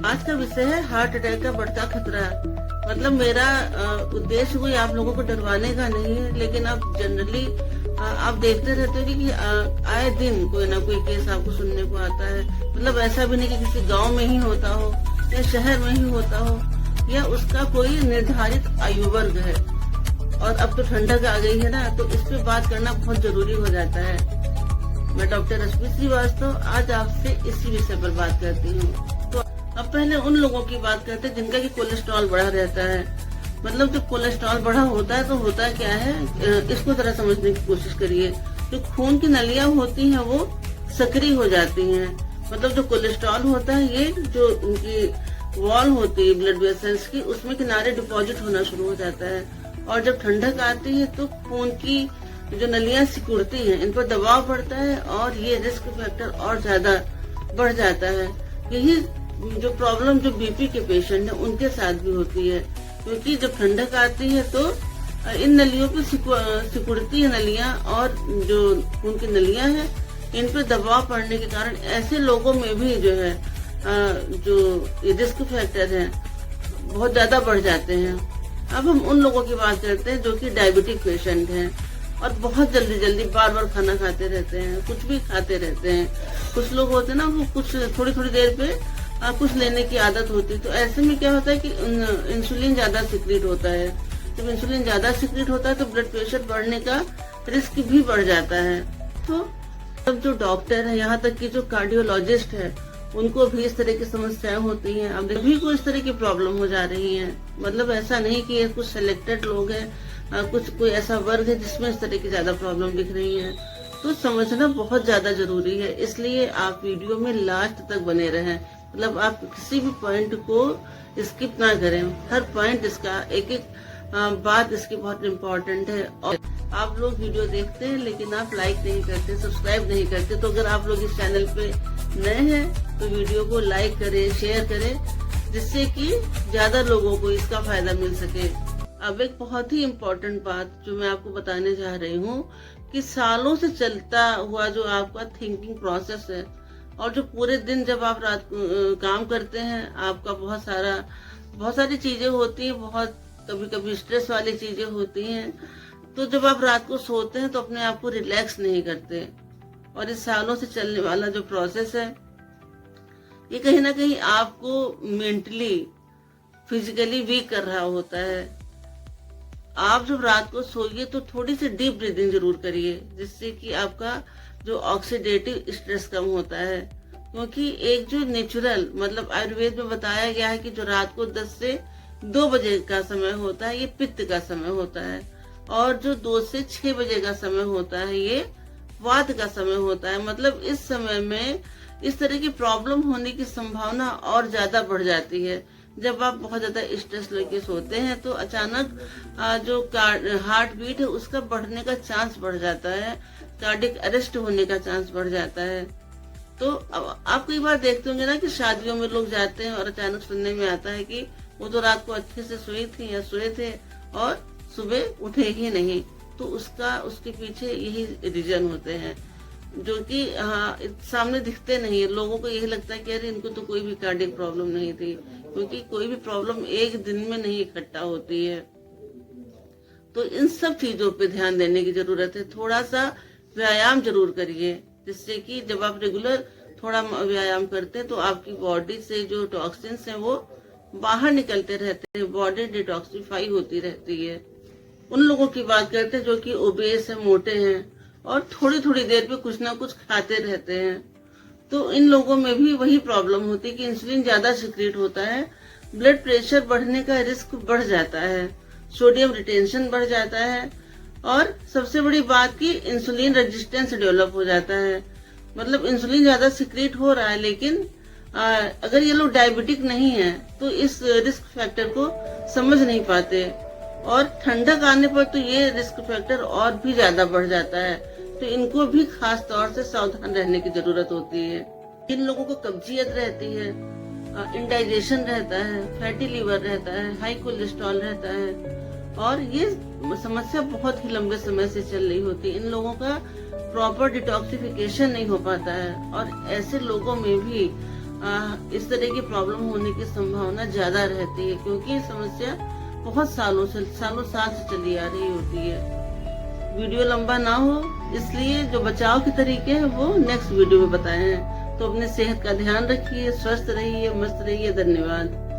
आज का विषय है हार्ट अटैक का बढ़ता खतरा। मतलब मेरा उद्देश्य कोई आप लोगों को डरवाने का नहीं है, लेकिन आप जनरली आप देखते रहते हो कि आए दिन कोई ना कोई केस आपको सुनने को आता है। मतलब ऐसा भी नहीं कि किसी गांव में ही होता हो या शहर में ही होता हो या उसका कोई निर्धारित आयु वर्ग है। और अब तो ठंडक आ गई है ना, तो इस पे बात करना बहुत जरूरी हो जाता है। मैं डॉक्टर रश्मि श्रीवास्तव आज आपसे इसी विषय पर बात करती हूँ। तो अब पहले उन लोगों की बात करते हैं जिनका कि कोलेस्ट्रॉल बढ़ा रहता है। मतलब जब कोलेस्ट्रॉल बढ़ा होता है तो होता क्या है, इसको जरा समझने की कोशिश करिए। जो खून की नलियां होती हैं वो सक्रिय हो जाती हैं। मतलब जो कोलेस्ट्रॉल होता है ये जो उनकी वॉल होती है ब्लड वेसल्स की, उसमें किनारे डिपॉजिट होना शुरू हो जाता है। और जब ठंडक आती है तो खून की जो नलियां सिकुड़ती हैं, इन पर दबाव पड़ता है और ये रिस्क फैक्टर और ज्यादा बढ़ जाता है। यही जो प्रॉब्लम जो बीपी के पेशेंट हैं उनके साथ भी होती है, क्योंकि जब ठंडक आती है तो इन नलियों पे सिकुड़ती है नलियां, और जो खून की नलियां हैं इन पे दबाव पड़ने के कारण ऐसे लोगों में भी जो है जो रिस्क फैक्टर है बहुत ज्यादा बढ़ जाते हैं। अब हम उन लोगों की बात करते हैं जो कि डायबिटिक पेशेंट हैं और बहुत जल्दी बार बार खाना खाते रहते हैं, कुछ भी खाते रहते हैं। कुछ लोग होते हैं ना, वो कुछ थोड़ी देर पे कुछ लेने की आदत होती है। तो ऐसे में क्या होता है कि इंसुलिन ज्यादा सिक्रीट होता है। जब इंसुलिन ज्यादा सिक्रीट होता है तो ब्लड प्रेशर बढ़ने का रिस्क भी बढ़ जाता है। तो अब जो डॉक्टर है, यहाँ तक कि जो कार्डियोलॉजिस्ट है, उनको भी इस तरह की समस्याएं होती हैं। अब सभी को इस तरह की प्रॉब्लम हो जा रही है। मतलब ऐसा नहीं कि ये कुछ सिलेक्टेड लोग हैं, कुछ कोई ऐसा वर्ग है जिसमें इस तरह की ज्यादा प्रॉब्लम दिख रही है। तो समझना बहुत ज्यादा जरूरी है, इसलिए आप वीडियो में लास्ट तक बने रहें। मतलब आप किसी भी पॉइंट को स्किप ना करें, हर पॉइंट इसका एक बात इसकी बहुत इम्पोर्टेंट है। और आप लोग वीडियो देखते हैं लेकिन आप लाइक नहीं करते, सब्सक्राइब नहीं करते। तो अगर आप लोग इस चैनल पे नए हैं तो वीडियो को लाइक करें, शेयर करें, जिससे कि ज्यादा लोगों को इसका फायदा मिल सके। अब एक बहुत ही इम्पोर्टेंट बात जो मैं आपको बताने जा रही हूँ कि सालों से चलता हुआ जो आपका थिंकिंग प्रोसेस है, और जो पूरे दिन जब आप रात काम करते हैं, आपका बहुत सारी चीजें होती हैं, बहुत कभी स्ट्रेस वाली चीजें होती हैं। तो जब आप रात को सोते हैं तो अपने आप को रिलैक्स नहीं करते, और इस सालों से चलने वाला जो प्रोसेस है ये कहीं ना कहीं आपको मेंटली फिजिकली वीक कर रहा होता है। आप जब रात को सोइए तो थोड़ी सी डीप ब्रीदिंग जरूर करिए, जिससे कि आपका जो ऑक्सीडेटिव स्ट्रेस कम होता है। क्योंकि एक जो नेचुरल, मतलब आयुर्वेद में बताया गया है कि जो रात को 10 से 2 बजे का समय होता है ये पित्त का समय होता है, और जो 2 से 6 बजे का समय होता है ये वात का समय होता है। मतलब इस समय में इस तरह की प्रॉब्लम होने की संभावना और ज्यादा बढ़ जाती है। जब आप बहुत ज्यादा स्ट्रेस लेके सोते हैं तो अचानक जो हार्ट बीट है उसका बढ़ने का चांस बढ़ जाता है, कार्डियक अरेस्ट होने का चांस बढ़ जाता है। तो आप कई बार देखते होंगे ना कि शादियों में लोग जाते हैं और अचानक सुनने में आता है कि वो तो रात को अच्छे से सोई थी या सोए थे और सुबह उठे ही नहीं। तो उसके पीछे यही रीजन होते हैं जो कि सामने दिखते नहीं है। लोगों को यही लगता है कि अरे इनको तो कोई भी कार्डियक प्रॉब्लम नहीं थी, क्योंकि कोई भी प्रॉब्लम एक दिन में नहीं इकट्ठा होती है। तो इन सब चीजों पे ध्यान देने की जरूरत है। थोड़ा सा व्यायाम जरूर करिए, जिससे कि जब आप रेगुलर थोड़ा व्यायाम करते हैं तो आपकी बॉडी से जो टॉक्सिन्स हैं वो बाहर निकलते रहते हैं, बॉडी डिटॉक्सिफाई होती रहती है। उन लोगों की बात करते हैं जो कि ओबेस है, मोटे हैं और थोड़ी देर पे कुछ ना कुछ खाते रहते हैं। तो इन लोगों में भी वही प्रॉब्लम होती है कि इंसुलिन ज्यादा सिक्रीट होता है, ब्लड प्रेशर बढ़ने का रिस्क बढ़ जाता है, सोडियम रिटेंशन बढ़ जाता है, और सबसे बड़ी बात की इंसुलिन रेजिस्टेंस डेवलप हो जाता है। मतलब इंसुलिन ज्यादा सिक्रीट हो रहा है, लेकिन अगर ये लोग डायबिटिक नहीं है तो इस रिस्क फैक्टर को समझ नहीं पाते, और ठंडक आने पर तो ये रिस्क फैक्टर और भी ज्यादा बढ़ जाता है। तो इनको भी खास तौर से सावधान रहने की जरूरत होती है। इन लोगों को कब्जियत रहती है, इंडाइजेशन रहता है, फैटी लीवर रहता है, हाई कोलेस्ट्रॉल रहता है, और ये समस्या बहुत ही लंबे समय से चल रही होती है। इन लोगों का प्रॉपर डिटॉक्सिफिकेशन नहीं हो पाता है, और ऐसे लोगों में भी इस तरह की प्रॉब्लम होने की संभावना ज्यादा रहती है, क्योंकि ये समस्या बहुत सालों साल से चली आ रही होती है। वीडियो लंबा ना हो इसलिए जो बचाव के तरीके हैं वो नेक्स्ट वीडियो में बताए हैं। तो अपने सेहत का ध्यान रखिए, स्वस्थ रहिए, मस्त रहिए। धन्यवाद।